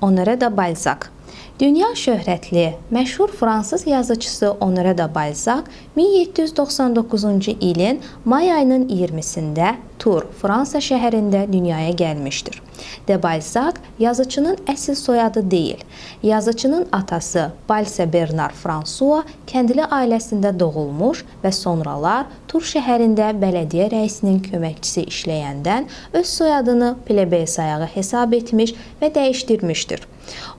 Honoré de Balzac. Dünya şöhrətli, məşhur fransız yazıcısı Honoré de Balzac 1799-cu ilin may ayının 20-sində Tours, Fransa şəhərində dünyaya gəlmişdir. De Balzac yazıcının əsl soyadı deyil. Yazıcının atası Balse Bernard François kəndli ailəsində doğulmuş və sonralar Tours şəhərində bələdiyyə rəisinin köməkçisi işləyəndən öz soyadını plebey sayağı hesab etmiş və dəyişdirmişdir.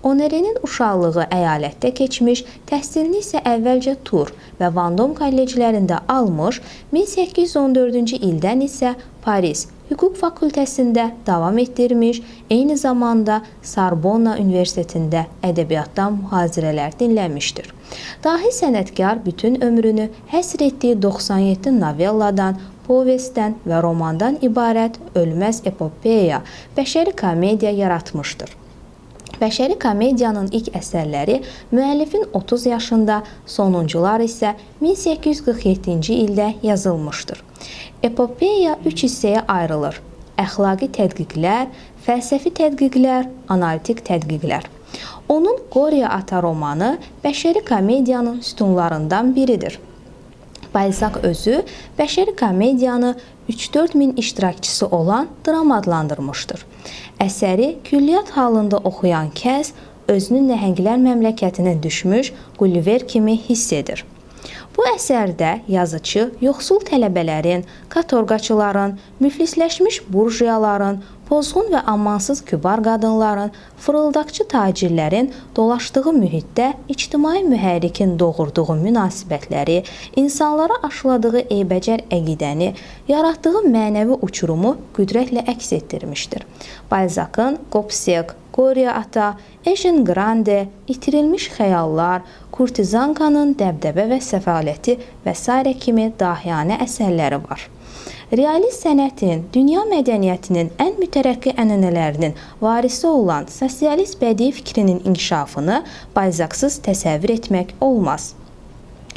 Honorénin uşaqlığı əyalətdə keçmiş, təhsilini isə əvvəlcə Tours və Vendôme kolleclərində almış, 1814-cü ildən isə Paris Hüquq fakültəsində davam etdirmiş, eyni zamanda Sorbonna Universitetində ədəbiyyatdan mühazirələr dinləmişdir. Dahi sənətkar bütün ömrünü həsr etdiyi 97 novelladan, povestdən və romandan ibarət ölməz epopeya, bəşəri komediya yaratmışdır. Bəşəri komediyanın ilk əsərləri müəllifin 30 yaşında, sonuncular isə 1847-ci ildə yazılmışdır. Epopeya 3 hissəyə ayrılır: əxlaqi tədqiqlər, fəlsəfi tədqiqlər, analitik tədqiqlər. Onun Qorya ata romanı bəşəri komediyanın sütunlarından biridir. Balzac özü bəşəri komediyanı 3-4 min iştirakçısı olan dram adlandırmışdır. Əsəri külliyyat halında oxuyan kəs özünü nəhənglər məmləkətinə düşmüş Gulliver kimi hiss edir. Bu əsərdə yazıcı yoxsul tələbələrin, katorqaçıların, müflisləşmiş burjuyaların, pozğun və amansız kübar qadınların, fırıldaqçı tacirlərin dolaşdığı mühitdə ictimai mühərrikin doğurduğu münasibətləri, insanlara aşıladığı eybəcər əqidəni, yaratdığı mənəvi uçurumu qüdrətlə əks etdirmişdir. Balzac'ın Qopsek, Qorya ata, Ejen Grande, İtirilmiş xəyallar, Kurtizankanın dəbdəbə və səfaləti və s. kimi dahiyanə əsərləri var. Realist sənətin, dünya mədəniyyətinin ən mütərəqqi ənənələrinin varisi olan sosialist bədii fikrinin inkişafını Balzacsız təsəvvür etmək olmaz.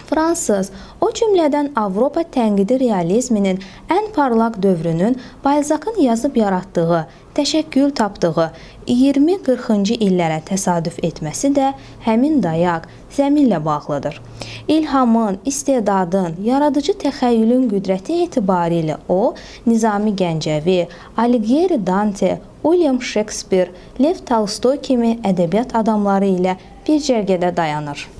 Fransız, o cümlədən Avropa tənqidi realizminin ən parlaq dövrünün Balzac'ın yazıb yaratdığı, təşəkkül tapdığı 20-40-cı illərə təsadüf etməsi də həmin dayaq, zəminlə bağlıdır. İlhamın, istedadın, yaradıcı təxəyyülün qüdrəti etibarilə o, Nizami Gəncəvi, Alighieri Dante, William Shakespeare, Lev Tolstoy kimi ədəbiyyat adamları ilə bir cərgədə dayanır.